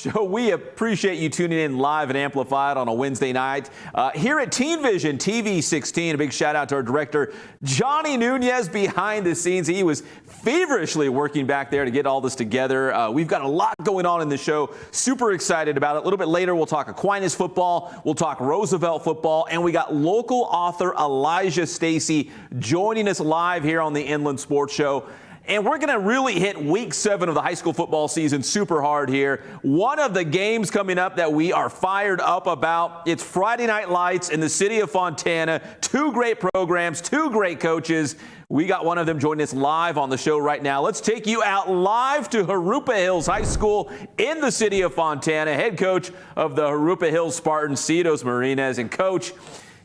Show. We appreciate you tuning in live and amplified on a Wednesday night. Here at Teen Vision TV 16, a big shout out to our director, Johnny Nunez, behind the scenes. He was feverishly working back there to get all this together. We've got a lot going on in the show. Super excited about it. A little bit later, we'll talk Aquinas football. We'll talk Roosevelt football. And we got local author Elijah Stacy joining us live here on the Inland Sports Show. And we're going to really hit week 7 of the high school football season super hard here. One of the games coming up that we are fired up about, it's Friday Night Lights in the city of Fontana. 2 great programs, 2 great coaches. We got one of them joining us live on the show right now. Let's take you out live to Jurupa Hills High School in the city of Fontana. Head coach of the Jurupa Hills Spartans, Citos Marinez. And coach,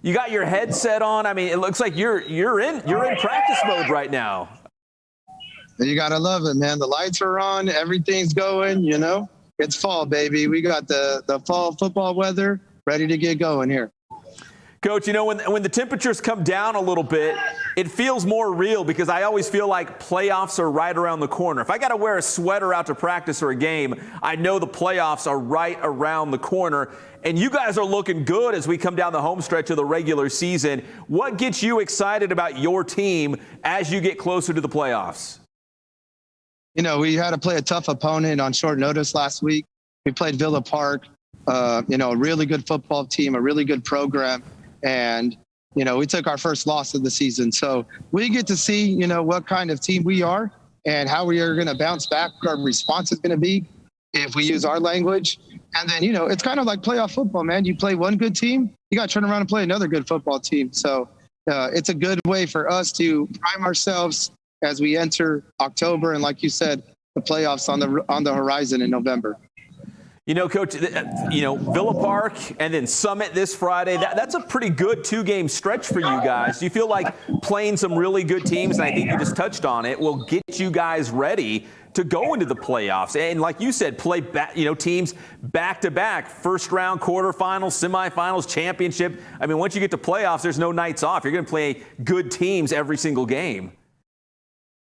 you got your headset on. I mean, it looks like you're in practice mode right now. You got to love it, man. The lights are on. Everything's going, you know. It's fall, baby. We got the fall football weather ready to get going here. Coach, you know, when the temperatures come down a little bit, it feels more real because I always feel like playoffs are right around the corner. If I got to wear a sweater out to practice or a game, I know the playoffs are right around the corner. And you guys are looking good as we come down the home stretch of the regular season. What gets you excited about your team as you get closer to the playoffs? You know, we had to play a tough opponent on short notice last week. We played Villa Park, a really good football team, a really good program. And, you know, we took our first loss of the season. So we get to see, you know, what kind of team we are and how we are going to bounce back. Our response is going to be if we use our language. And then, you know, it's kind of like playoff football, man. You play one good team, you got to turn around and play another good football team. So it's a good way for us to prime ourselves as we enter October, and like you said, the playoffs on the horizon in November. You know, Coach, Villa Park and then Summit this Friday, that's a pretty good 2-game stretch for you guys. Do you feel like playing some really good teams, and I think you just touched on it, will get you guys ready to go into the playoffs? And like you said, play teams back-to-back, first round, quarterfinals, semifinals, championship. I mean, once you get to playoffs, there's no nights off. You're going to play good teams every single game.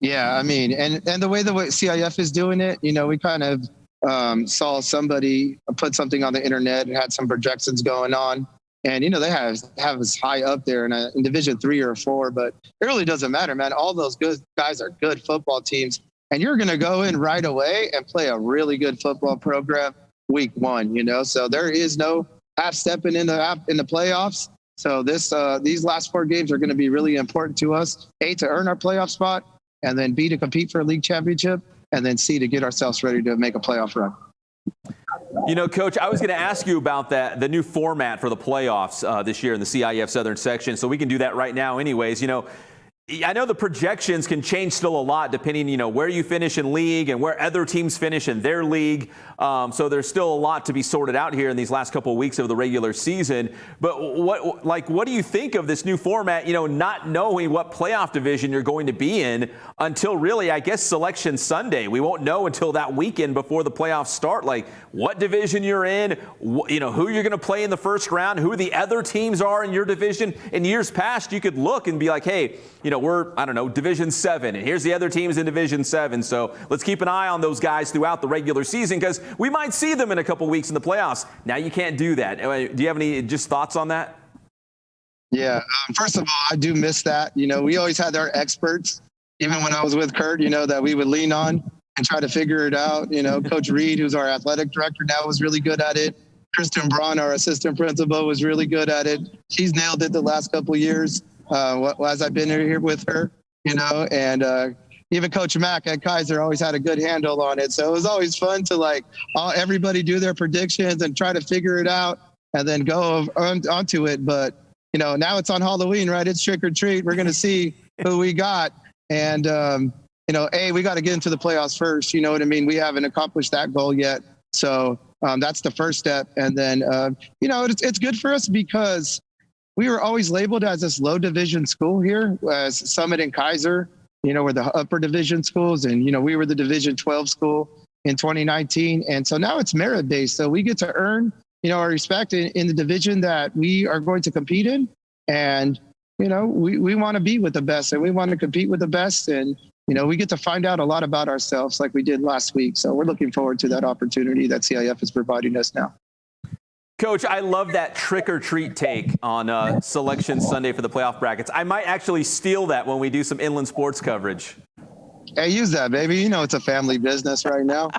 Yeah, I mean, and the way CIF is doing it, you know, we kind of saw somebody put something on the internet and had some projections going on. And, you know, they have us high up there in Division 3 or 4, but it really doesn't matter, man. All those good guys are good football teams. And you're going to go in right away and play a really good football program week 1, you know. So there is no half-stepping in the playoffs. So these last 4 games are going to be really important to us, A, to earn our playoff spot, and then B, to compete for a league championship, and then C, to get ourselves ready to make a playoff run. You know, Coach, I was going to ask you about the new format for the playoffs this year in the CIF Southern section, so we can do that right now anyways. You know, I know the projections can change still a lot depending, you know, where you finish in league and where other teams finish in their league. So there's still a lot to be sorted out here in these last couple of weeks of the regular season. But what do you think of this new format, you know, not knowing what playoff division you're going to be in until really, I guess, Selection Sunday? We won't know until that weekend before the playoffs start, like what division you're in, you know, who you're going to play in the first round, who the other teams are in your division. In years past, you could look and be like, hey, you know, we're, I don't know, Division 7, and here's the other teams in Division 7. So let's keep an eye on those guys throughout the regular season because we might see them in a couple weeks in the playoffs. Now you can't do that. Do you have any just thoughts on that? Yeah. First of all, I do miss that. You know, we always had our experts, even when I was with Kurt, you know, that we would lean on and try to figure it out. You know, Coach Reed, who's our athletic director now, was really good at it. Kristen Braun, our assistant principal, was really good at it. She's nailed it the last couple of years. As I've been here with her, you know, and even Coach Mack at Kaiser always had a good handle on it. So it was always fun to everybody do their predictions and try to figure it out and then go onto it. But, you know, now it's on Halloween, right? It's trick or treat. We're going to see who we got. And, you know, we got to get into the playoffs first. You know what I mean? We haven't accomplished that goal yet. So that's the first step. And then, you know, it's good for us because we were always labeled as this low division school here, as Summit and Kaiser, you know, we're the upper division schools. And, you know, we were the Division 12 school in 2019. And so now it's merit based. So we get to earn, you know, our respect in the division that we are going to compete in. And, you know, we want to be with the best and we want to compete with the best. And, we get to find out a lot about ourselves like we did last week. So we're looking forward to that opportunity that CIF is providing us now. Coach, I love that trick-or-treat take on Selection Sunday for the playoff brackets. I might actually steal that when we do some inland sports coverage. Hey, use that, baby. It's a family business right now.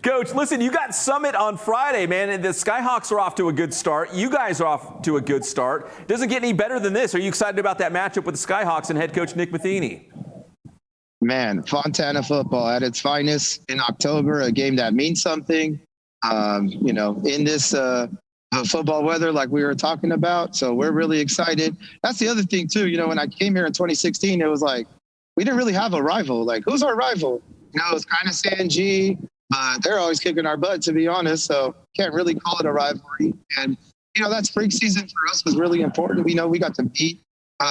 Coach, listen, you got Summit on Friday, man, and the Skyhawks are off to a good start. You guys are off to a good start. Doesn't get any better than this. Are you excited about that matchup with the Skyhawks and head coach Nick Matheny? Man, Fontana football at its finest in October, a game that means something. In this football weather like we were talking about. So we're really excited. That's the other thing, too. When I came here in 2016, it was like we didn't really have a rival. Like, who's our rival? It's kind of San G, but they're always kicking our butt, to be honest. So can't really call it a rivalry. And, that spring season for us was really important. We got to beat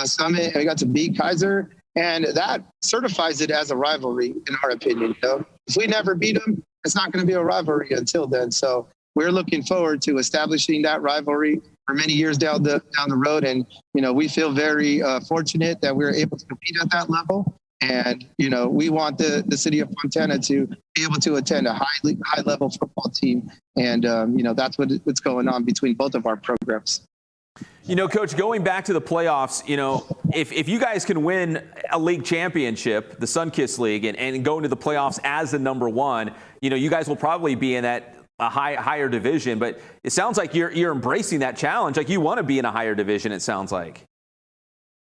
Summit and we got to beat Kaiser. And that certifies it as a rivalry, in our opinion. If we never beat them, it's not going to be a rivalry until then. So we're looking forward to establishing that rivalry for many years down the road. And, we feel very fortunate that we're able to compete at that level. And, we want the city of Fontana to be able to attend a high level football team. And, that's what's going on between both of our programs. Coach, going back to the playoffs, if you guys can win a league championship, the Sunkist League, and go into the playoffs as the number one, you guys will probably be in that higher division. But it sounds like you're embracing that challenge. Like you want to be in a higher division, it sounds like.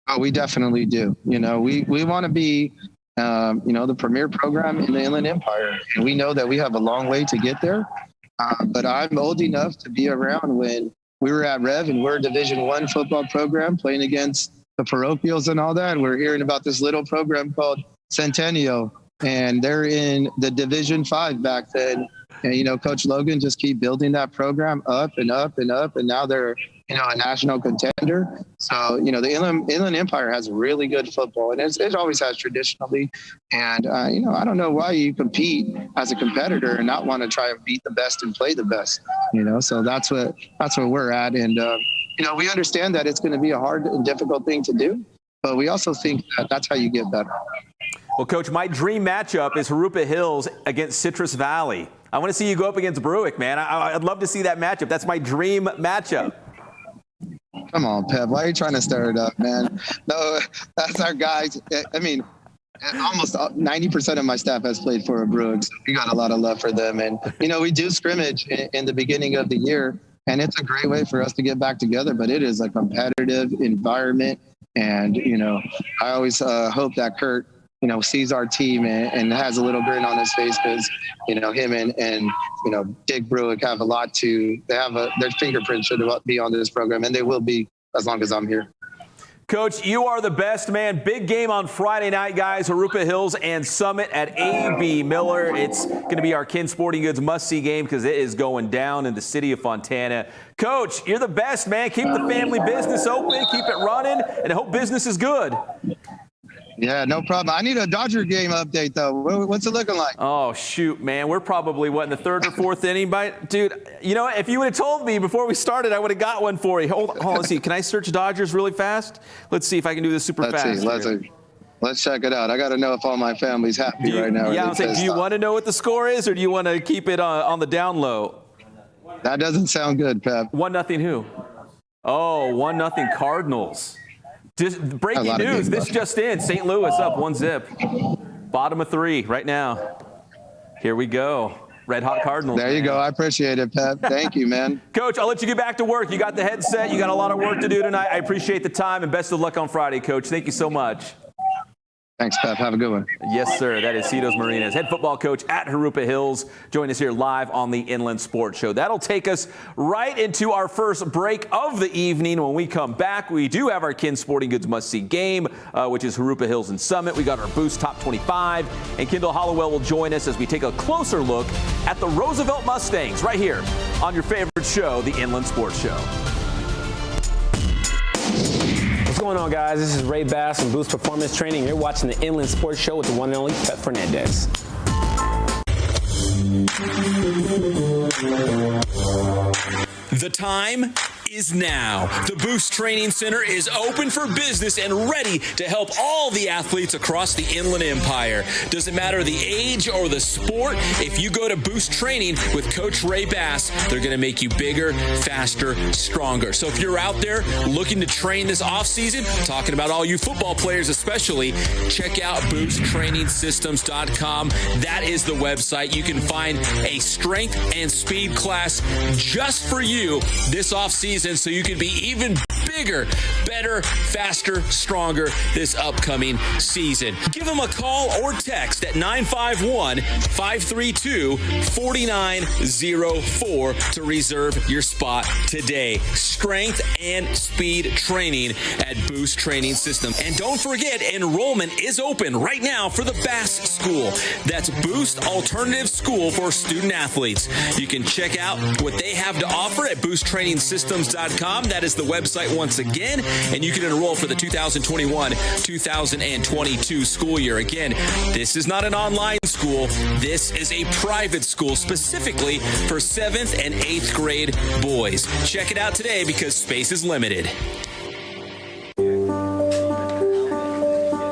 Oh, we definitely do. We want to be, the premier program in the Inland Empire. And we know that we have a long way to get there. But I'm old enough to be around when we were at Rev and we're a Division I football program playing against the parochials and all that. And we're hearing about this little program called Centennial, and they're in the Division V back then. And, Coach Logan just keep building that program up and up and up. And now they're, a national contender. So, the Inland Empire has really good football, and it always has traditionally. And, I don't know why you compete as a competitor and not want to try and beat the best and play the best, so that's where we're at. And, we understand that it's going to be a hard and difficult thing to do, but we also think that that's how you get better. Well, Coach, my dream matchup is Jurupa Hills against Citrus Valley. I want to see you go up against Bruick, man. I'd love to see that matchup. That's my dream matchup. Come on, Pep. Why are you trying to stir it up, man? No, that's our guys. I mean, almost 90% of my staff has played for Bruick, so we got a lot of love for them. And, we do scrimmage in the beginning of the year, and it's a great way for us to get back together, but it is a competitive environment. And, I always hope that Kurt, sees our team and has a little grin on his face because, him and Dick Bruick have a lot their fingerprints should be on this program, and they will be as long as I'm here. Coach, you are the best, man. Big game on Friday night, guys. Jurupa Hills and Summit at A.B. Miller. It's going to be our Kin Sporting Goods must-see game because it is going down in the city of Fontana. Coach, you're the best, man. Keep the family business open, keep it running, and I hope business is good. Yeah, no problem. I need a Dodger game update, though. What's it looking like? Oh, shoot, man. We're probably, in the third or fourth inning? Dude, if you would have told me before we started, I would have got one for you. Hold on, let's see. Can I search Dodgers really fast? Let's see if I can do this super fast. Let's check it out. I got to know if all my family's happy right now. Yeah, do you want to know what the score is, or do you want to keep it on the down low? That doesn't sound good, Pep. 1-0 who? Oh, 1-0 Cardinals. Just breaking news, this just in. St. Louis up 1-0. Bottom of 3 right now. Here we go. Red hot Cardinals. There you go. I appreciate it, Pep. Thank you, man. Coach, I'll let you get back to work. You got the headset. You got a lot of work to do tonight. I appreciate the time, and best of luck on Friday, Coach. Thank you so much. Thanks, Pep. Have a good one. Yes, sir. That is Citos Marinez, head football coach at Jurupa Hills. Join us here live on the Inland Sports Show. That'll take us right into our first break of the evening. When we come back, we do have our Kin Sporting Goods must-see game, which is Jurupa Hills and Summit. We got our Boost Top 25, and Kendall Hollowell will join us as we take a closer look at the Roosevelt Mustangs right here on your favorite show, the Inland Sports Show. What's going on, guys? This is Ray Bass from Boost Performance Training. You're watching the Inland Sports Show with the one and only Pep Fernandez. The time is now. The Boost Training Center is open for business and ready to help all the athletes across the Inland Empire. Doesn't matter the age or the sport, if you go to Boost Training with Coach Ray Bass, they're going to make you bigger, faster, stronger. So if you're out there looking to train this offseason, talking about all you football players especially, check out boosttrainingsystems.com. That is the website. You can find a strength and speed class just for you this offseason so you can be even bigger, better, faster, stronger this upcoming season. Give them a call or text at 951-532-4904 to reserve your spot today. Strength and speed training at Boost Training System. And don't forget, enrollment is open right now for the Bass School. That's Boost Alternative School for student athletes. You can check out what they have to offer at boosttrainingsystems.com. That is the website once again, and you can enroll for the 2021-2022 school year. Again, this is not an online school. This is a private school specifically for 7th and 8th grade boys. Check it out today because space is limited.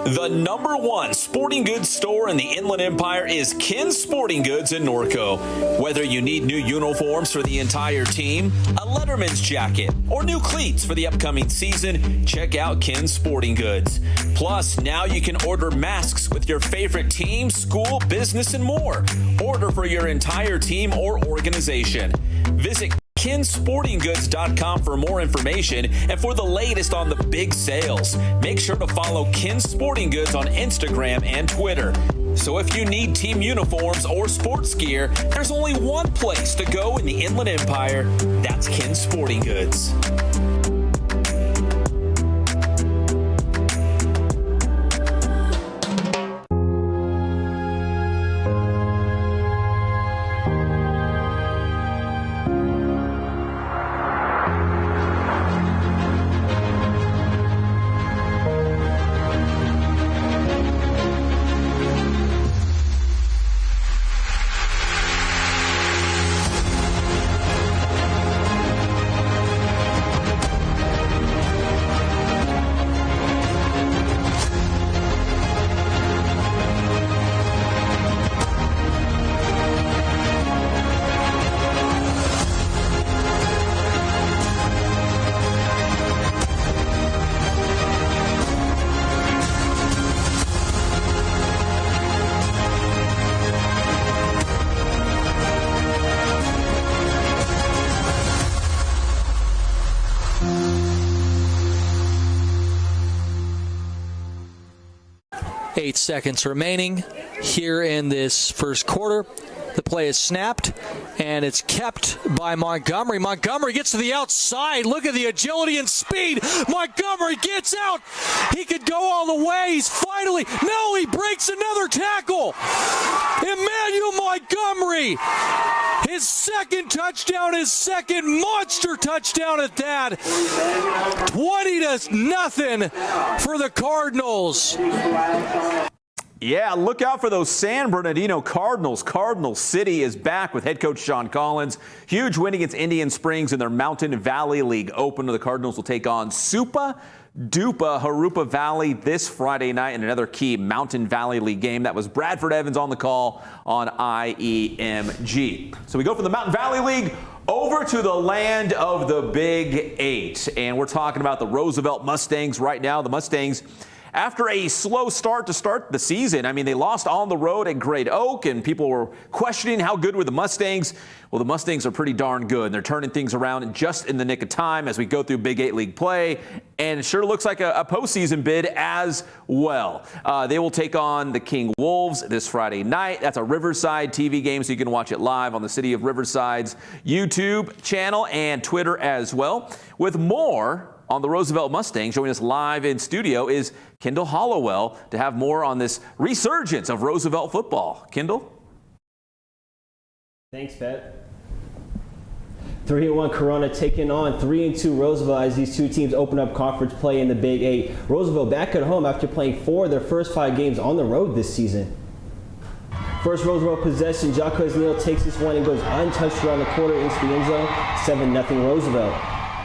The #1 sporting goods store in the Inland Empire is Ken's Sporting Goods in Norco. Whether you need new uniforms for the entire team, a Letterman's jacket, or new cleats for the upcoming season, check out Ken's Sporting Goods. Plus, now you can order masks with your favorite team, school, business, and more. Order for your entire team or organization. Visit KenSportingGoods.com for more information and for the latest on the big sales. Make sure to follow Ken Sporting Goods on Instagram and Twitter. So if you need team uniforms or sports gear, there's only one place to go in the Inland Empire. That's Ken Sporting Goods. Eight seconds remaining here in this first quarter. The play is snapped, and it's kept by Montgomery. Montgomery gets to the outside. Look at the agility and speed. Montgomery gets out. He could go all the way. He's finally, no, he breaks another tackle. Emmanuel Montgomery, his second touchdown, his second monster touchdown at that. 20-0 for the Cardinals. Yeah, look out for those San Bernardino Cardinals. Cardinal City is back with head coach Sean Collins. Huge win against Indian Springs in their Mountain Valley League opener. The Cardinals will take on Supa Dupa Jurupa Valley this Friday night in another key Mountain Valley League game. That was Bradford Evans on the call on IEMG. So we go from the Mountain Valley League over to the land of the Big Eight. And we're talking about the Roosevelt Mustangs right now. The Mustangs, after a slow start to start the season, I mean, they lost on the road at Great Oak, and people were questioning how good were the Mustangs. Well, the Mustangs are pretty darn good, and they're turning things around just in the nick of time as we go through Big 8 League play, and it sure looks like a postseason bid as well. They will take on the King Wolves this Friday night. That's a Riverside TV game, so you can watch it live on the City of Riverside's YouTube channel and Twitter as well. With more on the Roosevelt Mustangs, joining us live in studio is Kendall Hollowell to have more on this resurgence of Roosevelt football. Kendall? Thanks, Pat. 3-1 Corona taking on 3-2 Roosevelt as these two teams open up conference play in the Big 8. Roosevelt back at home after playing 4 of their first 5 games on the road this season. First Roosevelt possession, Jacques Neal takes this one and goes untouched around the corner into the end zone. 7-0 Roosevelt.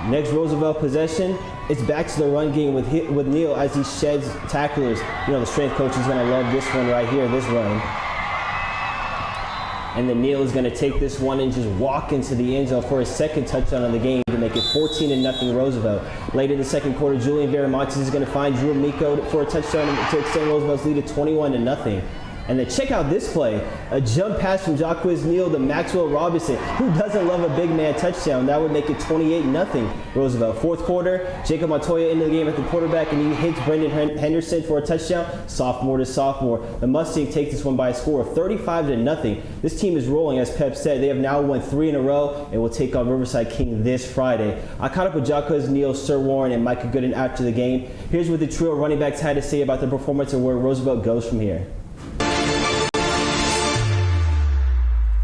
Next Roosevelt possession, it's back to the run game with Neal as he sheds tacklers. You know, the strength coach is going to love this one right here, this run. And then Neal is going to take this one and just walk into the end zone for his second touchdown of the game to make it 14-0 Roosevelt. Late in the second quarter, Julian Viramontes is going to find Drew Miko for a touchdown to extend Roosevelt's lead to 21-0. And then check out this play. A jump pass from Jacquez Neal to Maxwell Robinson. Who doesn't love a big man touchdown? That would make it 28-0 Roosevelt. Fourth quarter, Jacob Montoya into the game at the quarterback, and he hits Brendan Henderson for a touchdown. Sophomore to sophomore. The Mustangs take this one by a score of 35-0. This team is rolling, as Pep said. They have now won 3 in a row and will take on Riverside King this Friday. I caught up with Jacquez Neal, Sir Warren, and Micah Gooden after the game. Here's what the trio of running backs had to say about the performance and where Roosevelt goes from here.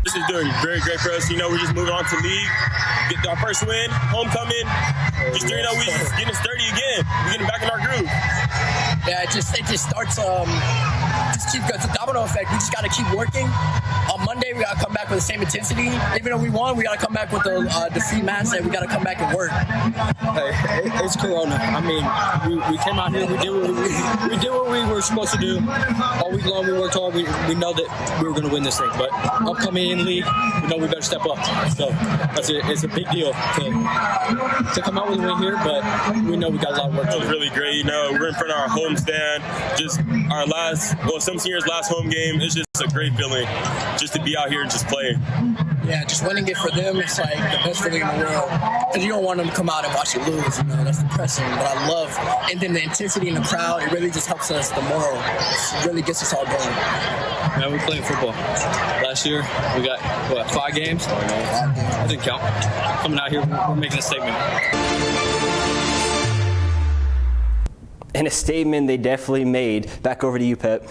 This is doing very great for us. You know, we're just moving on to league, get our first win, homecoming. Just, you know, we just getting sturdy again. We're getting back in our groove. Yeah, it just starts. It's a domino effect. We just got to keep working. On Monday, we got to come back with the same intensity. Even though we won, we got to come back with the defeat mindset. We got to come back and work. Hey, it's Corona. I mean, we came out here. We did what we were supposed to do. All week long, we worked hard. We know that we were going to win this thing. But upcoming in league, we know we better step up. So it's a big deal to come out with a win here. But we know we got a lot of work to do. It was really great. You know, we're in front of our home stand. Just our some seniors' last home game. It's just a great feeling just to be out here and just play. Yeah, just winning it for them, it's like the best feeling in the world. Because you don't want them to come out and watch you lose, you know, that's depressing. But I love, and then the intensity in the crowd, it really just helps us, the moral. It really gets us all going. Yeah, we're playing football. Last year, we got, 5 games? That didn't count. Coming out here, we're making a statement. And a statement they definitely made. Back over to you, Pep.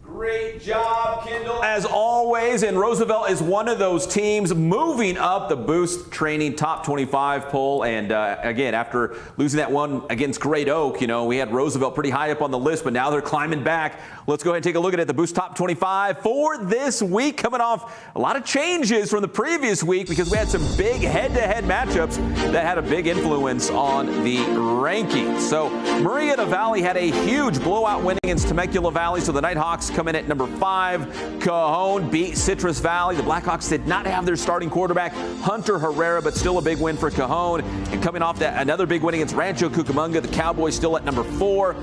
Great job, Kendall. As always, and Roosevelt is one of those teams moving up the Boost Training Top 25 poll. And again, after losing that one against Great Oak, you know, we had Roosevelt pretty high up on the list, but now they're climbing back. Let's go ahead and take a look at it. The Boost Top 25 for this week, coming off a lot of changes from the previous week because we had some big head-to-head matchups that had a big influence on the rankings. So Marietta Valley had a huge blowout win against Temecula Valley, so the Nighthawks come in at number 5. Cajon beat Citrus Valley. The Blackhawks did not have their starting quarterback, Hunter Herrera, but still a big win for Cajon. And coming off that, another big win against Rancho Cucamonga, the Cowboys still at number 4.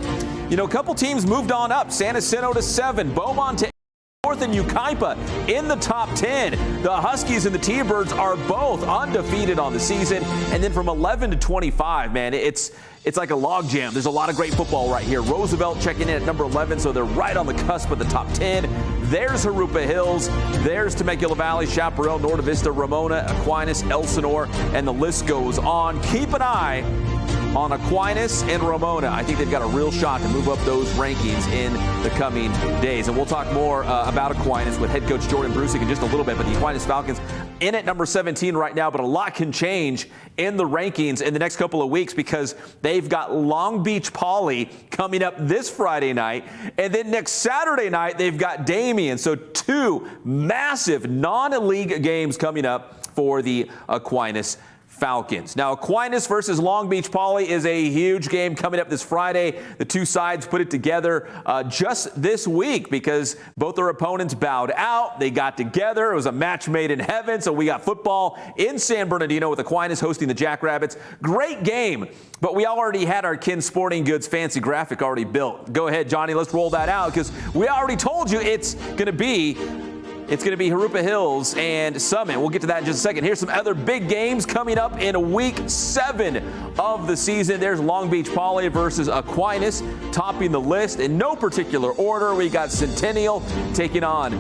You know, a couple teams moved on up. San Jacinto to 7, Beaumont to 4th, and Yucaipa in the top 10. The Huskies and the T-Birds are both undefeated on the season. And then from 11 to 25, man, it's like a logjam. There's a lot of great football right here. Roosevelt checking in at number 11, so they're right on the cusp of the top 10. There's Jurupa Hills. There's Temecula Valley, Chaparral, Norte Vista, Ramona, Aquinas, Elsinore, and the list goes on. Keep an eye on Aquinas and Ramona. I think they've got a real shot to move up those rankings in the coming days. And we'll talk more about Aquinas with head coach Jordan Brusig in just a little bit. But the Aquinas Falcons in at number 17 right now, but a lot can change in the rankings in the next couple of weeks because they've got Long Beach Poly coming up this Friday night. And then next Saturday night, they've got Damien. So 2 massive non-league games coming up for the Aquinas Falcons. Now, Aquinas versus Long Beach Poly is a huge game coming up this Friday. The two sides put it together just this week because both their opponents bowed out. They got together. It was a match made in heaven. So we got football in San Bernardino with Aquinas hosting the Jackrabbits. Great game, but we already had our Kin Sporting Goods fancy graphic already built. Go ahead, Johnny. Let's roll that out because we already told you it's going to be Jurupa Hills and Summit. We'll get to that in just a second. Here's some other big games coming up in week 7 of the season. There's Long Beach Poly versus Aquinas topping the list in no particular order. We got Centennial taking on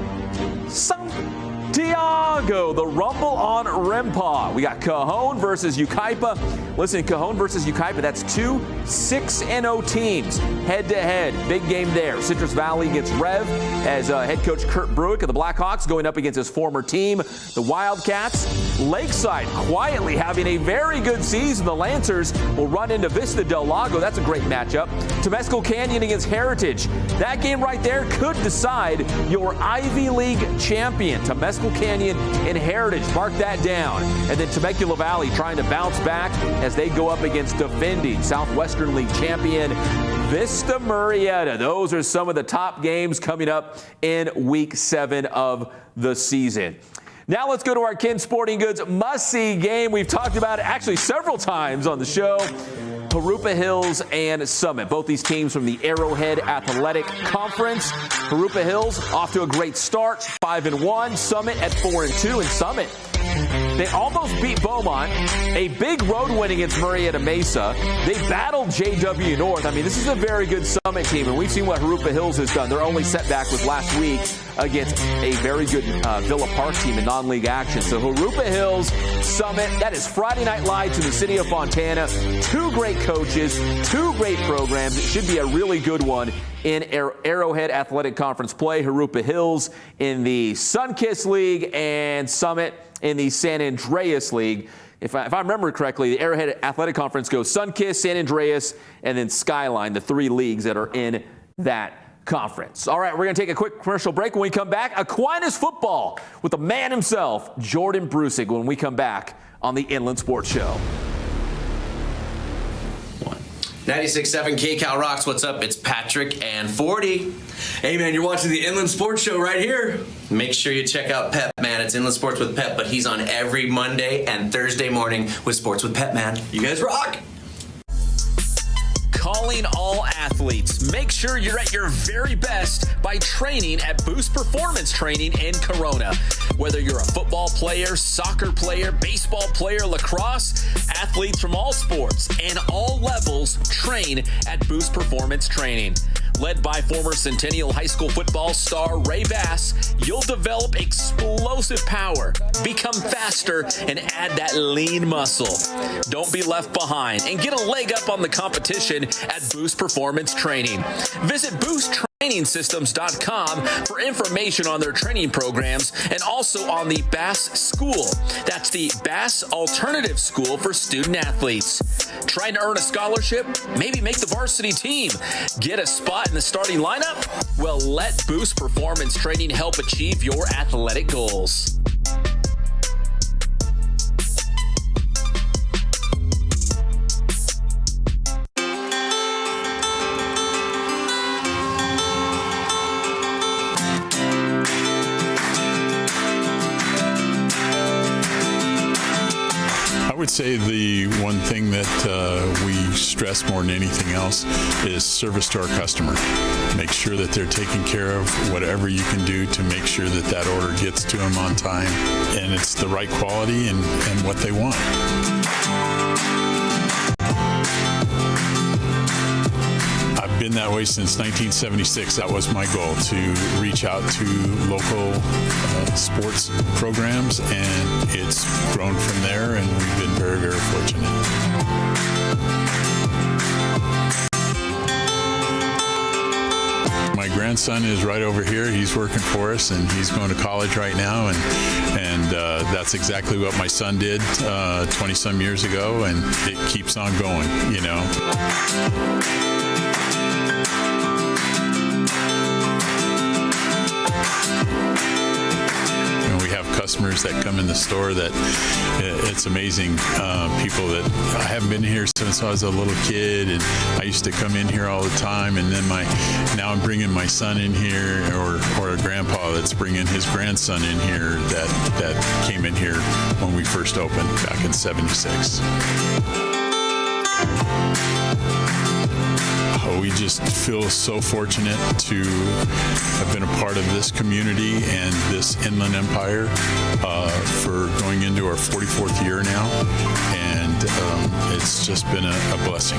Santiago, the Rumble on Rimpaw. We got Cajon versus Yucaipa. Listen, Cajon versus Yucaipa, that's 2 6-0 teams head-to-head. Big game there. Citrus Valley gets Rev as head coach Kurt Bruick of the Blackhawks going up against his former team, the Wildcats. Lakeside quietly having a very good season. The Lancers will run into Vista Del Lago. That's a great matchup. Temescal Canyon against Heritage. That game right there could decide your Ivy League champion. Temescal Canyon and Heritage. Mark that down. And then Temecula Valley trying to bounce back as they go up against defending Southwestern League champion Vista Murrieta. Those are some of the top games coming up in Week 7 of the season. Now let's go to our Ken Sporting Goods must-see game. We've talked about it actually several times on the show. Jurupa Hills and Summit. Both these teams from the Arrowhead Athletic Conference. Jurupa Hills off to a great start, 5-1. Summit at 4-2, and Summit, they almost beat Beaumont. A big road win against Murrieta Mesa. They battled JW North. I mean, this is a very good Summit team, and we've seen what Jurupa Hills has done. Their only setback was last week against a very good Villa Park team in non-league action. So Jurupa Hills, Summit, that is Friday Night Lights in the city of Fontana. Two great coaches, two great programs. It should be a really good one in Arrowhead Athletic Conference play. Jurupa Hills in the Sunkist League and Summit in the San Andreas League. If I remember correctly, the Arrowhead Athletic Conference goes Sunkist, San Andreas, and then Skyline, the three leagues that are in that conference. All right, we're going to take a quick commercial break. When we come back, Aquinas football with the man himself, Jordan Brusig, when we come back on the Inland Sports Show. 96.7 KCal Rocks. What's up? It's Patrick and 40. Hey, man, you're watching the Inland Sports Show right here. Make sure you check out Pep, man. It's Inland Sports with Pep, but he's on every Monday and Thursday morning with Sports with Pep, man. You guys rock. Calling all athletes. Make sure you're at your very best by training at Boost Performance Training in Corona. Whether you're a football player, soccer player, baseball player, lacrosse, athletes from all sports and all levels train at Boost Performance Training. Led by former Centennial High School football star Ray Bass, you'll develop explosive power, become faster, and add that lean muscle. Don't be left behind and get a leg up on the competition at Boost Performance Training. Visit boosttrainingsystems.com for information on their training programs and also on the Bass School. That's the Bass Alternative School for student athletes. Trying to earn a scholarship? Maybe make the varsity team. Get a spot in the starting lineup? Well, let Boost Performance Training help achieve your athletic goals. I would say the one thing that we stress more than anything else is service to our customer. Make sure that they're taking care of whatever you can do to make sure that that order gets to them on time and it's the right quality and what they want. I've been that way since 1976. That was my goal, to reach out to local sports programs, and it's grown from there, and we've been very, very fortunate. My grandson is right over here. He's working for us, and he's going to college right now, and that's exactly what my son did 20-some years ago, and it keeps on going, you know. Customers that come in the store that it's amazing. People that I haven't been here since I was a little kid, and I used to come in here all the time, and then now I'm bringing my son in here, or a grandpa that's bringing his grandson in here that came in here when we first opened back in '76. We just feel so fortunate to have been a part of this community and this Inland Empire for going into our 44th year now, and it's just been a blessing.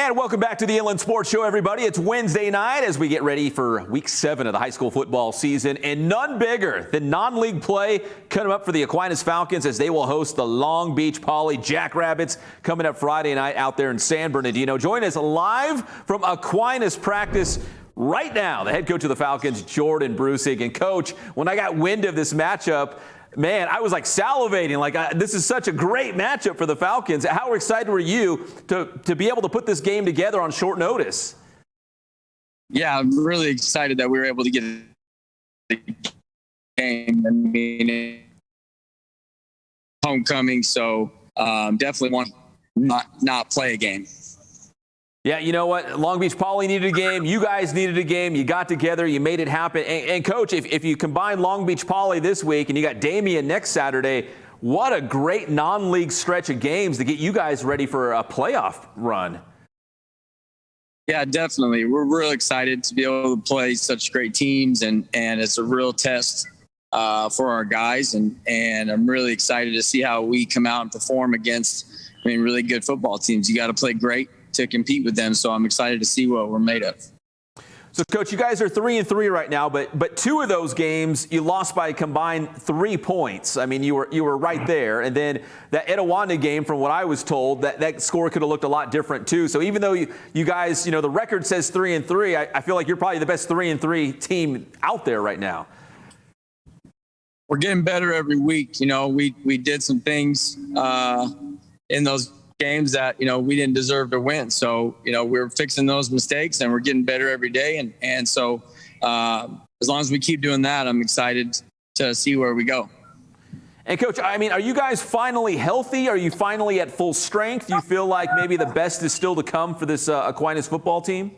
And welcome back to the Inland Sports Show, everybody. It's Wednesday night as we get ready for Week 7 of the high school football season. And none bigger than non-league play coming up for the Aquinas Falcons as they will host the Long Beach Poly Jackrabbits coming up Friday night out there in San Bernardino. Join us live from Aquinas practice right now, the head coach of the Falcons, Jordan Brusig. And, Coach, when I got wind of this matchup, man, I was like salivating. This is such a great matchup for the Falcons. How excited were you to be able to put this game together on short notice? Yeah, I'm really excited that we were able to get the game. I mean, homecoming, so definitely want not play a game. Yeah, you know what? Long Beach Poly needed a game. You guys needed a game. You got together. You made it happen. And Coach, if you combine Long Beach Poly this week and you got Damien next Saturday, what a great non-league stretch of games to get you guys ready for a playoff run. Yeah, definitely. We're real excited to be able to play such great teams, and it's a real test for our guys. And I'm really excited to see how we come out and perform against, really good football teams. You got to play great to compete with them, so I'm excited to see what we're made of. So, Coach, you guys are 3-3 right now, but two of those games you lost by a combined 3 points. I mean, you were right there, and then that Etiwanda game, from what I was told, that score could have looked a lot different too. So even though you guys, the record says 3-3, I feel like you're probably the best 3-3 team out there right now. We're getting better every week. We did some things in those games that we didn't deserve to win, so we're fixing those mistakes and we're getting better every day, and so as long as we keep doing that, I'm excited to see where we go. And Coach, are you guys finally healthy? Are you finally at full strength? Do you feel like maybe the best is still to come for this Aquinas football team?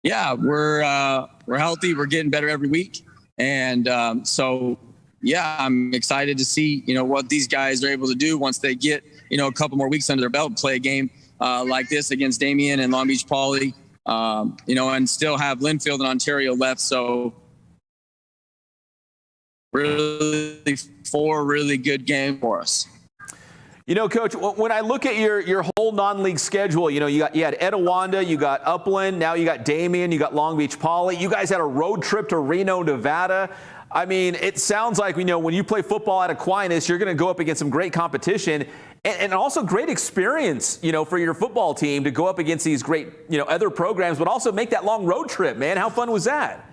Yeah, we're healthy. We're getting better every week, and so yeah, I'm excited to see what these guys are able to do once they get a couple more weeks under their belt, play a game like this against Damien and Long Beach Poly, and still have Linfield and Ontario left. So really 4 really good games for us. Coach, when I look at your whole non-league schedule, you had Etiwanda, you got Upland, now you got Damien, you got Long Beach Poly. You guys had a road trip to Reno, Nevada. It sounds like, when you play football at Aquinas, you're going to go up against some great competition and also great experience, for your football team to go up against these great, other programs, but also make that long road trip, man. How fun was that?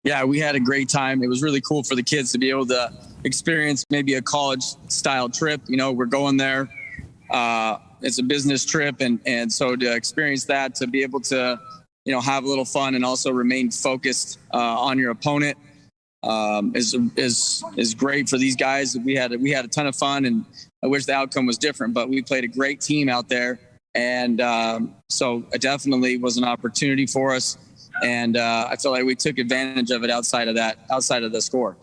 Yeah, we had a great time. It was really cool for the kids to be able to experience maybe a college-style trip. We're going there. It's a business trip, and so to experience that, to be able to, have a little fun and also remain focused on your opponent is great for these guys. We had a ton of fun, and I wish the outcome was different, but we played a great team out there, and so it definitely was an opportunity for us. And I feel like we took advantage of it outside of the score.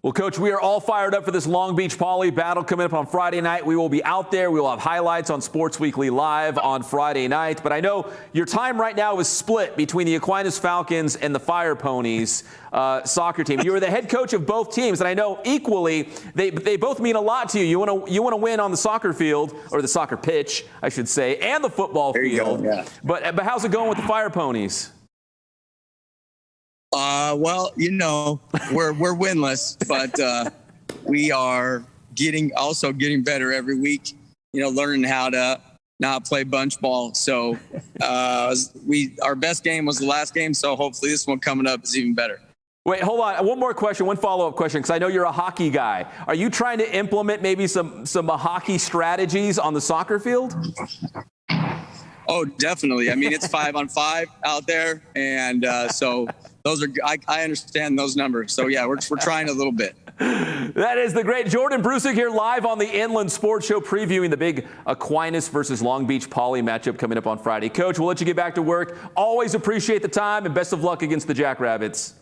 Well, Coach, we are all fired up for this Long Beach Poly battle coming up on Friday night. We will be out there. We will have highlights on Sports Weekly Live on Friday night. But I know your time right now is split between the Aquinas Falcons and the Fire Ponies soccer team. You are the head coach of both teams, and I know equally they both mean a lot to you. You want to win on the soccer field, or the soccer pitch, I should say, and the football field. Go, yeah. But how's it going with the Fire Ponies? Well, we're winless, but we are getting better every week, learning how to not play bunch ball. So our best game was the last game, so hopefully this one coming up is even better. Wait, hold on. One more question, one follow-up question, because I know you're a hockey guy. Are you trying to implement maybe some hockey strategies on the soccer field? Oh, definitely. It's 5-on-5 out there, and so those are. I understand those numbers. So yeah, we're trying a little bit. That is the great Jordan Brusig here live on the Inland Sports Show, previewing the big Aquinas versus Long Beach Poly matchup coming up on Friday. Coach, we'll let you get back to work. Always appreciate the time, and best of luck against the Jackrabbits.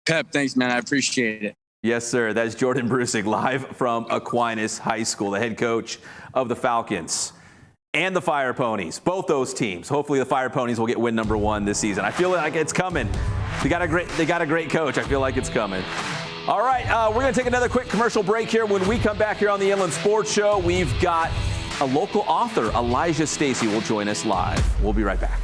Pep, thanks, man. I appreciate it. Yes, sir. That is Jordan Brusig live from Aquinas High School, the head coach of the Falcons and the Fire Ponies, both those teams. Hopefully the Fire Ponies will get win number 1 this season. I feel like it's coming. They got a great coach. I feel like it's coming. All right, we're going to take another quick commercial break here. When we come back here on the Inland Sports Show, we've got a local author, Elijah Stacy, will join us live. We'll be right back.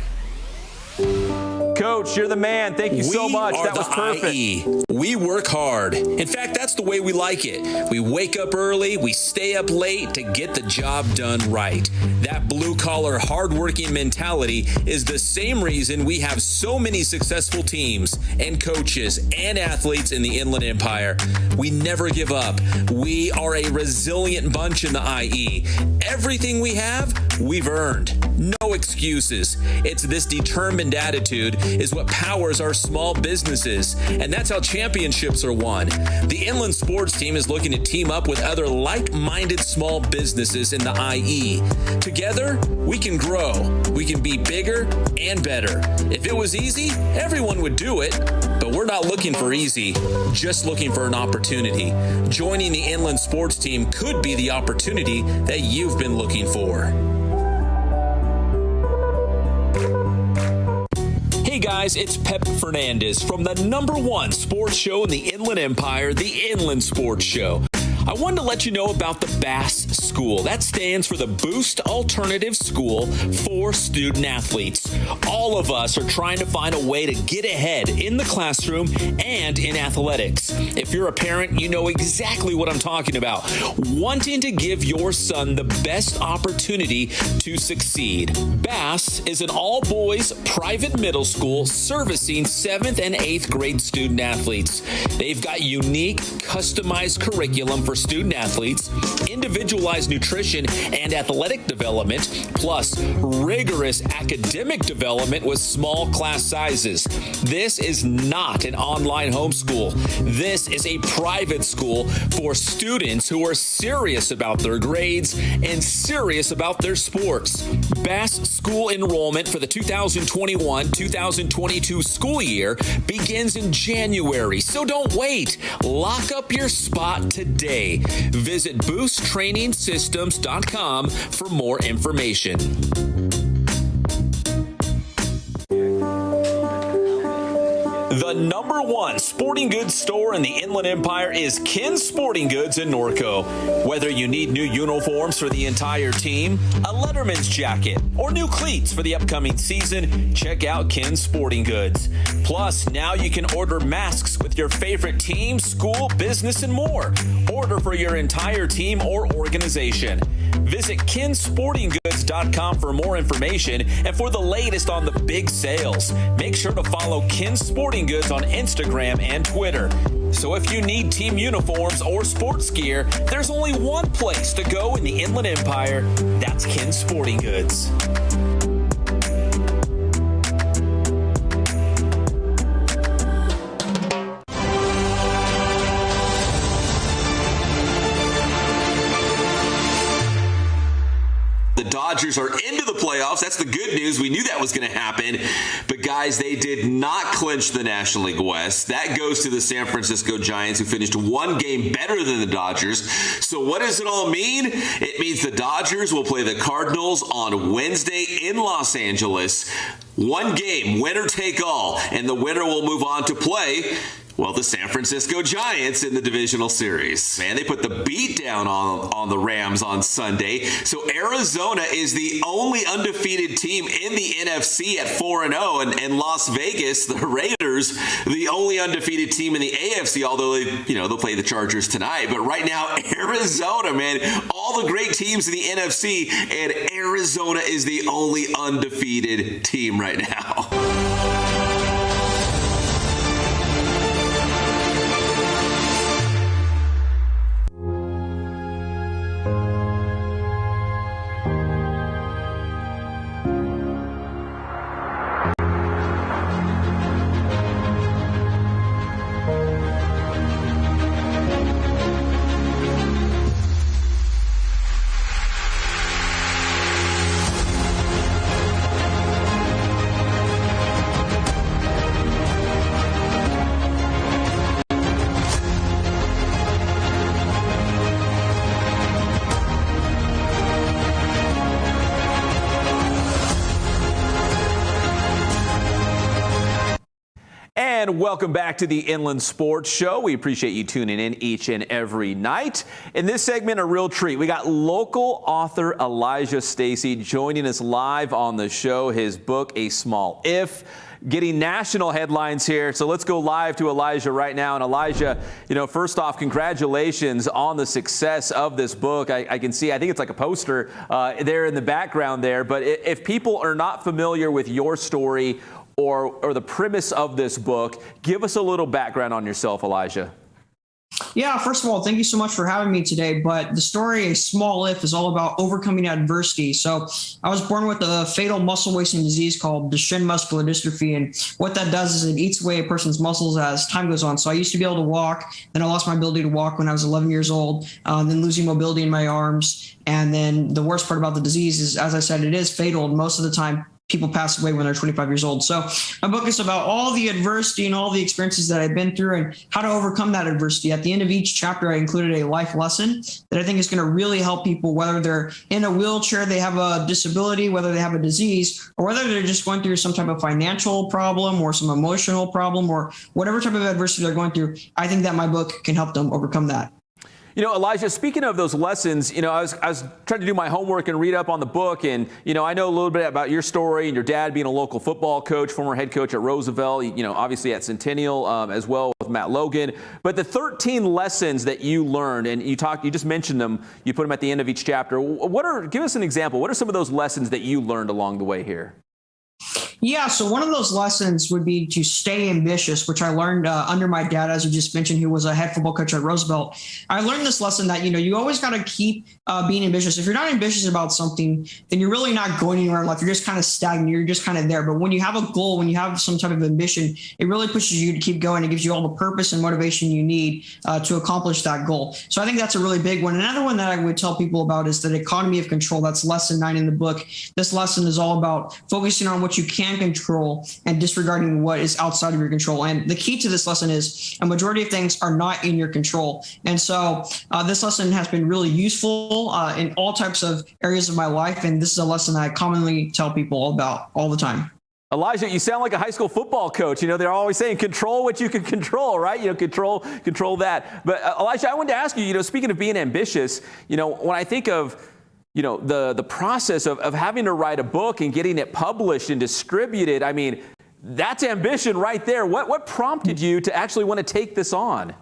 Coach, you're the man. Thank you so much. That was perfect. IE. We work hard. In fact, that's the way we like it. We wake up early, we stay up late to get the job done right. That blue-collar, hard-working mentality is the same reason we have so many successful teams and coaches and athletes in the Inland Empire. We never give up. We are a resilient bunch in the IE. Everything we have, we've earned. No excuses. It's this determined attitude is what powers our small businesses, and that's how championships are won. The Inland Sports Team is looking to team up with other like-minded small businesses in the IE. Together, we can grow. We can be bigger and better. If it was easy, everyone would do it, but we're not looking for easy, just looking for an opportunity. Joining the Inland Sports Team could be the opportunity that you've been looking for. Hey guys, it's Pep Fernandez from the #1 sports show in the Inland Empire, the Inland Sports Show. I wanted to let you know about the BASS School. That stands for the Boost Alternative School for Student Athletes. All of us are trying to find a way to get ahead in the classroom and in athletics. If you're a parent, you know exactly what I'm talking about. Wanting to give your son the best opportunity to succeed. BASS is an all-boys private middle school servicing 7th and 8th grade student athletes. They've got unique, customized curriculum for student athletes, individualized nutrition and athletic development, plus rigorous academic development with small class sizes. This is not an online homeschool. This is a private school for students who are serious about their grades and serious about their sports. BASS school enrollment for the 2021-2022 school year begins in January, so don't wait. Lock up your spot today. Visit boosttrainingsystems.com for more information. The #1 sporting goods store in the Inland Empire is Ken's Sporting Goods in Norco. Whether you need new uniforms for the entire team, a letterman's jacket, or new cleats for the upcoming season, check out Ken's Sporting Goods. Plus, now you can order masks with your favorite team, school, business, and more. Order for your entire team or organization. Visit kensportinggoods.com for more information and for the latest on the big sales. Make sure to follow Ken's Sporting Goods on Instagram and Twitter. So if you need team uniforms or sports gear, there's only one place to go in the Inland Empire. That's Ken's Sporting Goods. The Dodgers are into the playoffs. That's the good news. We knew that was going to happen. But guys, they did not clinch the National League West. That goes to the San Francisco Giants, who finished one game better than the Dodgers. So what does it all mean? It means the Dodgers will play the Cardinals on Wednesday in Los Angeles. One game, winner take all, and the winner will move on to play, well, the San Francisco Giants in the divisional series. Man, they put the beat down on the Rams on Sunday. So Arizona is the only undefeated team in the NFC at 4-0, and Las Vegas, the Raiders, the only undefeated team in the AFC, although they'll play the Chargers tonight. But right now, Arizona, man, all the great teams in the NFC, and Arizona is the only undefeated team right now. And welcome back to the Inland Sports Show. We appreciate you tuning in each and every night. In this segment, a real treat. We got local author Elijah Stacy joining us live on the show. His book, A Small If, getting national headlines here. So let's go live to Elijah right now. And Elijah, first off, congratulations on the success of this book. I can see, I think it's like a poster there in the background there. But if people are not familiar with your story or the premise of this book, give us a little background on yourself, Elijah. Yeah, first of all, thank you so much for having me today. But the story, A Small If, is all about overcoming adversity. So I was born with a fatal muscle wasting disease called Duchenne muscular dystrophy. And what that does is it eats away a person's muscles as time goes on. So I used to be able to walk. Then I lost my ability to walk when I was 11 years old, then losing mobility in my arms. And then the worst part about the disease is, as I said, it is fatal. And most of the time, people pass away when they're 25 years old. So my book is about all the adversity and all the experiences that I've been through and how to overcome that adversity. At the end of each chapter, I included a life lesson that I think is going to really help people, whether they're in a wheelchair, they have a disability, whether they have a disease, or whether they're just going through some type of financial problem or some emotional problem or whatever type of adversity they're going through. I think that my book can help them overcome that. Elijah, speaking of those lessons, I was trying to do my homework and read up on the book. And, I know a little bit about your story and your dad being a local football coach, former head coach at Roosevelt, obviously at Centennial as well with Matt Logan. But the 13 lessons that you learned, and you just mentioned them, you put them at the end of each chapter. Give us an example. What are some of those lessons that you learned along the way here? Yeah, so one of those lessons would be to stay ambitious, which I learned under my dad, as you just mentioned, who was a head football coach at Roosevelt. I learned this lesson that, you always got to keep being ambitious. If you're not ambitious about something, then you're really not going anywhere in life. You're just kind of stagnant. You're just kind of there. But when you have a goal, when you have some type of ambition, it really pushes you to keep going. It gives you all the purpose and motivation you need to accomplish that goal. So I think that's a really big one. Another one that I would tell people about is the economy of control. That's lesson 9 in the book. This lesson is all about focusing on what you can control and disregarding what is outside of your control. And the key to this lesson is a majority of things are not in your control. And so this lesson has been really useful in all types of areas of my life. And this is a lesson that I commonly tell people about all the time. Elijah, you sound like a high school football coach. They're always saying control what you can control, right? Control that. But Elijah, I wanted to ask you, speaking of being ambitious, when I think of the process of having to write a book and getting it published and distributed, I mean, that's ambition right there. What prompted you to actually want to take this on?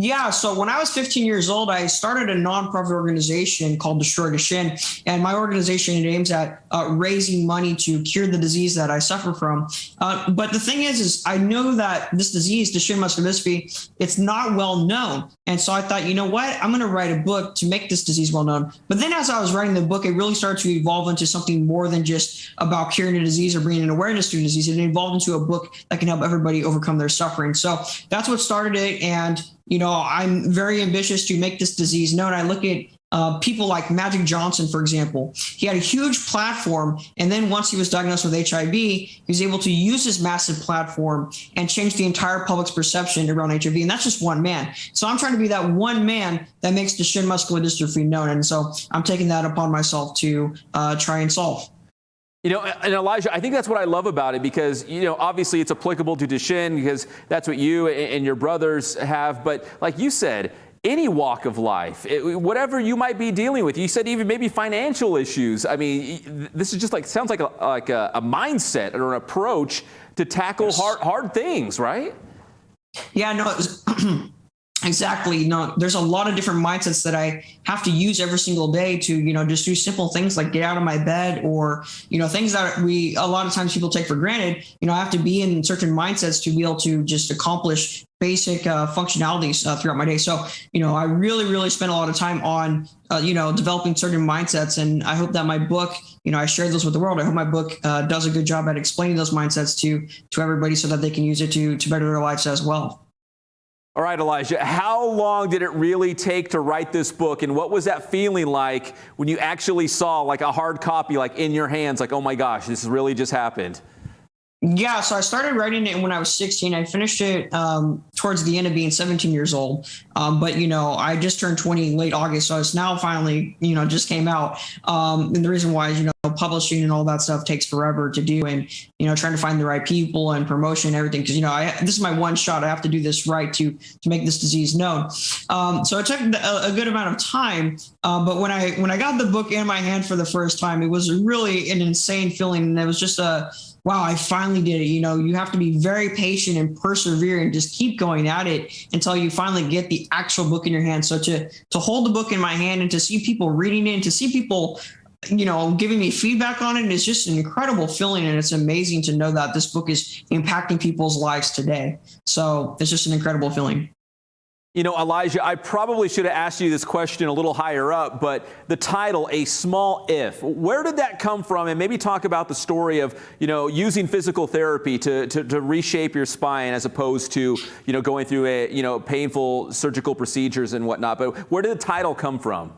Yeah, so when I was 15 years old, I started a nonprofit organization called Destroy Duchenne, and my organization aims at raising money to cure the disease that I suffer from. But the thing is I know that this disease, Duchenne muscular dystrophy, it's not well known. And so I thought, you know what, I'm going to write a book to make this disease well known. But then as I was writing the book, it really started to evolve into something more than just about curing a disease or bringing an awareness to a disease. It evolved into a book that can help everybody overcome their suffering. So that's what started it. And I'm very ambitious to make this disease known. I look at people like Magic Johnson, for example. He had a huge platform. And then once he was diagnosed with HIV, he was able to use his massive platform and change the entire public's perception around HIV. And that's just one man. So I'm trying to be that one man that makes Duchenne muscular dystrophy known. And so I'm taking that upon myself to try and solve. And Elijah, I think that's what I love about it because, obviously it's applicable to Duchenne because that's what you and your brothers have. But like you said, any walk of life, whatever you might be dealing with, you said even maybe financial issues. I mean, this is just sounds like a mindset or an approach to tackle hard things, right? Yeah, no. Exactly. No, there's a lot of different mindsets that I have to use every single day to, just do simple things like get out of my bed or, things that a lot of times people take for granted. I have to be in certain mindsets to be able to just accomplish basic functionalities throughout my day. So, I really, really spend a lot of time on, developing certain mindsets. And I hope that my book, I share those with the world. I hope my book does a good job at explaining those mindsets to everybody so that they can use it to better their lives as well. All right, Elijah, how long did it really take to write this book? And what was that feeling like when you actually saw a hard copy in your hands, oh my gosh, this really just happened? Yeah, so I started writing it when I was 16. I finished it towards the end of being 17 years old. But, I just turned 20 in late August, so it's now finally, just came out. And the reason why is, publishing and all that stuff takes forever to do, and, trying to find the right people and promotion and everything. Because, this is my one shot. I have to do this right to make this disease known. So it took a good amount of time. But when I got the book in my hand for the first time, it was really an insane feeling. And it was just wow, I finally did it. You have to be very patient and persevere and just keep going at it until you finally get the actual book in your hand. So to hold the book in my hand and to see people reading it and to see people, giving me feedback on it is just an incredible feeling. And it's amazing to know that this book is impacting people's lives today. So it's just an incredible feeling. Elijah, I probably should have asked you this question a little higher up, but the title, A Small If, where did that come from? And maybe talk about the story of, using physical therapy to reshape your spine as opposed to, going through painful surgical procedures and whatnot. But where did the title come from?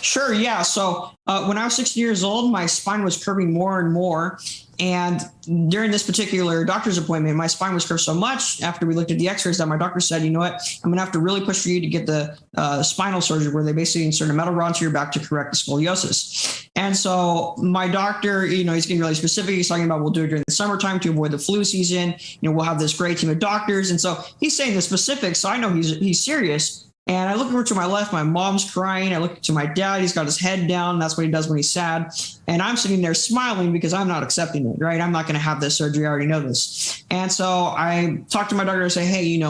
Sure. Yeah. So when I was 16 years old, my spine was curving more and more. And during this particular doctor's appointment, my spine was curved so much after we looked at the x-rays that my doctor said, you know what, I'm going to have to really push for you to get the spinal surgery where they basically insert a metal rod into your back to correct the scoliosis. And so my doctor, he's getting really specific. He's talking about we'll do it during the summertime to avoid the flu season. We'll have this great team of doctors. And so he's saying the specifics. So I know he's serious. And I look over to my left, my mom's crying. I look to my dad, he's got his head down. That's what he does when he's sad. And I'm sitting there smiling because I'm not accepting it, right? I'm not going to have this surgery. I already know this. And so I talked to my doctor and say, hey,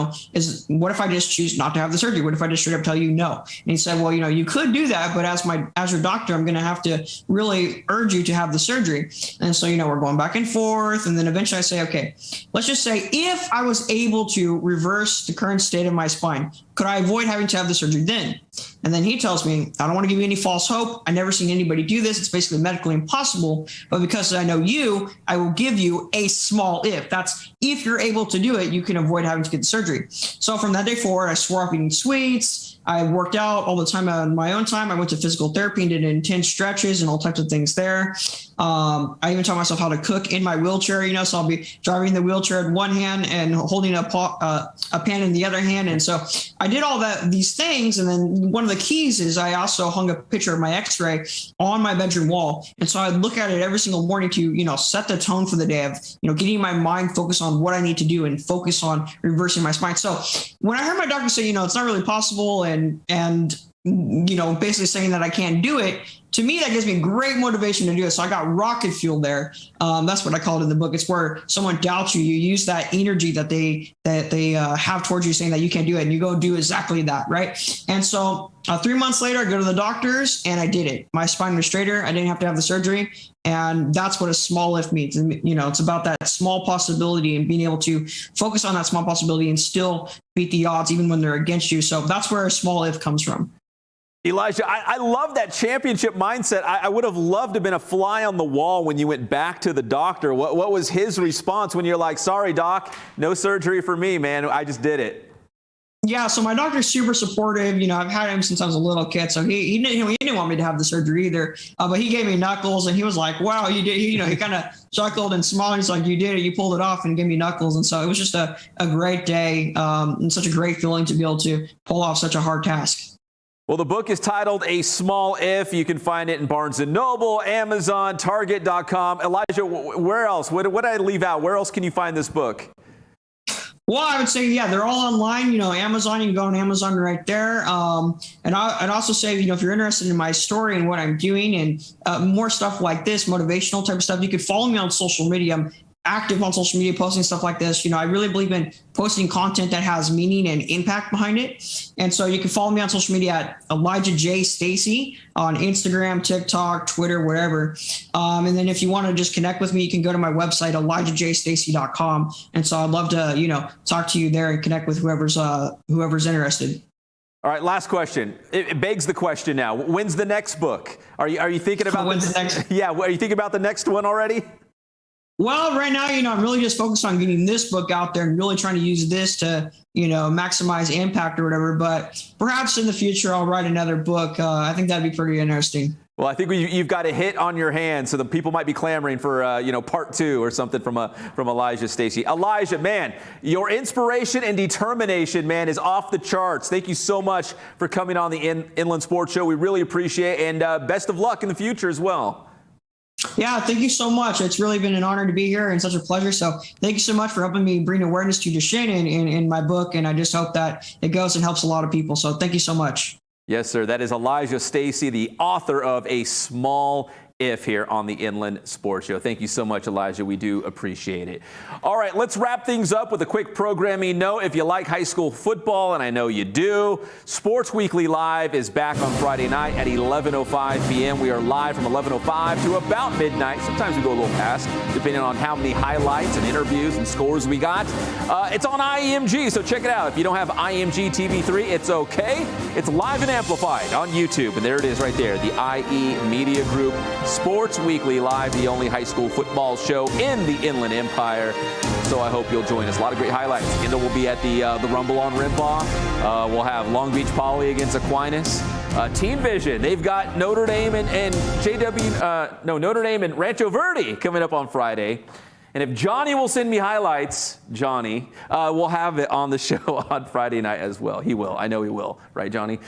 what if I just choose not to have the surgery? What if I just straight up tell you no? And he said, well, you could do that, but as your doctor, I'm going to have to really urge you to have the surgery. And so, we're going back and forth. And then eventually I say, okay, let's just say if I was able to reverse the current state of my spine, could I avoid having to have the surgery then? And then he tells me, I don't want to give you any false hope. I've never seen anybody do this. It's basically medically impossible. But because I know you, I will give you a small if. That's if you're able to do it, you can avoid having to get the surgery. So from that day forward, I swore off eating sweets. I worked out all the time on my own time. I went to physical therapy and did intense stretches and all types of things there. I even taught myself how to cook in my wheelchair, so I'll be driving the wheelchair in one hand and holding a pan in the other hand. And so I did all these things. And then one of the keys is I also hung a picture of my x-ray on my bedroom wall. And so I'd look at it every single morning to, set the tone for the day of, getting my mind focused on what I need to do and focus on reversing my spine. So when I heard my doctor say, it's not really possible and basically saying that I can't do it, to me, that gives me great motivation to do it. So I got rocket fuel there. That's what I call it in the book. It's where someone doubts you. You use that energy that they have towards you saying that you can't do it, and you go do exactly that, right? And so 3 months later, I go to the doctors and I did it. My spine was straighter. I didn't have to have the surgery. And that's what a small if means. It's about that small possibility and being able to focus on that small possibility and still beat the odds even when they're against you. So that's where a small if comes from. Elijah, I love that championship mindset. I would have loved to have been a fly on the wall when you went back to the doctor. What was his response when you're like, sorry, doc, no surgery for me, man. I just did it. Yeah, so my doctor's super supportive. I've had him since I was a little kid, so he didn't want me to have the surgery either. But he gave me knuckles, and he was like, "Wow, you did!" He kind of chuckled and smiled. He's like, "You did it! You pulled it off!" And gave me knuckles. And so it was just a great day and such a great feeling to be able to pull off such a hard task. Well, the book is titled A Small If. You can find it in Barnes & Noble, Amazon, Target.com. Elijah, where else? What did I leave out? Where else can you find this book? Well, I would say, yeah, they're all online. Amazon, you can go on Amazon right there. And I'd also say, if you're interested in my story and what I'm doing and more stuff like this, motivational type of stuff, you could follow me on social media. I'm active on social media, posting stuff like this. I really believe in posting content that has meaning and impact behind it. And so you can follow me on social media at Elijah J. Stacy on Instagram, TikTok, Twitter, whatever. And then if you want to just connect with me, you can go to my website, ElijahJStacy.com. And so I'd love to, talk to you there and connect with whoever's interested. All right, last question. It begs the question now. When's the next book? Are you thinking about when's the next? Yeah, are you thinking about the next one already? Well, right now, I'm really just focused on getting this book out there and really trying to use this to, maximize impact or whatever. But perhaps in the future, I'll write another book. I think that'd be pretty interesting. Well, I think you've got a hit on your hands, so the people might be clamoring for part 2 or something from Elijah Stacy. Elijah, man, your inspiration and determination, man, is off the charts. Thank you so much for coming on the Inland Sports Show. We really appreciate it, and best of luck in the future as well. Yeah, thank you so much. It's really been an honor to be here and such a pleasure. So thank you so much for helping me bring awareness to Duchenne in my book, and I just hope that it goes and helps a lot of people. So thank you so much. Yes, sir. That is Elijah Stacy, the author of A Small If here on the Inland Sports Show. Thank you so much, Elijah. We do appreciate it. All right, let's wrap things up with a quick programming note. If you like high school football, and I know you do, Sports Weekly Live is back on Friday night at 11:05 p.m. We are live from 11:05 to about midnight. Sometimes we go a little past, depending on how many highlights and interviews and scores we got. It's on IMG, so check it out. If you don't have IMG TV3, it's okay. It's live and amplified on YouTube, and there it is right there, the IE Media Group Sports Weekly Live, the only high school football show in the Inland Empire. So I hope you'll join us. A lot of great highlights. Kendall will be at the Rumble on Rimpaw. We'll have Long Beach Poly against Aquinas. Teen Vision, they've got Notre Dame and Notre Dame and Rancho Verde coming up on Friday. And if Johnny will send me highlights, Johnny, we'll have it on the show on Friday night as well. He will. I know he will. Right, Johnny?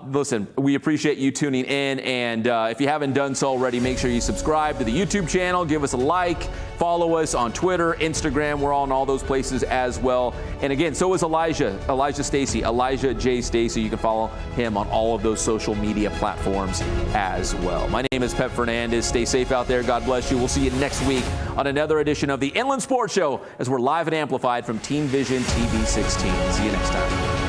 Listen, we appreciate you tuning in. And if you haven't done so already, make sure you subscribe to the YouTube channel. Give us a like. Follow us on Twitter, Instagram. We're all in all those places as well. And again, so is Elijah Stacy, Elijah J. Stacy. You can follow him on all of those social media platforms as well. My name is Pep Fernandez. Stay safe out there. God bless you. We'll see you next week on another edition of the Inland Sports Show as we're live and amplified from Teen Vision TV 16. See you next time.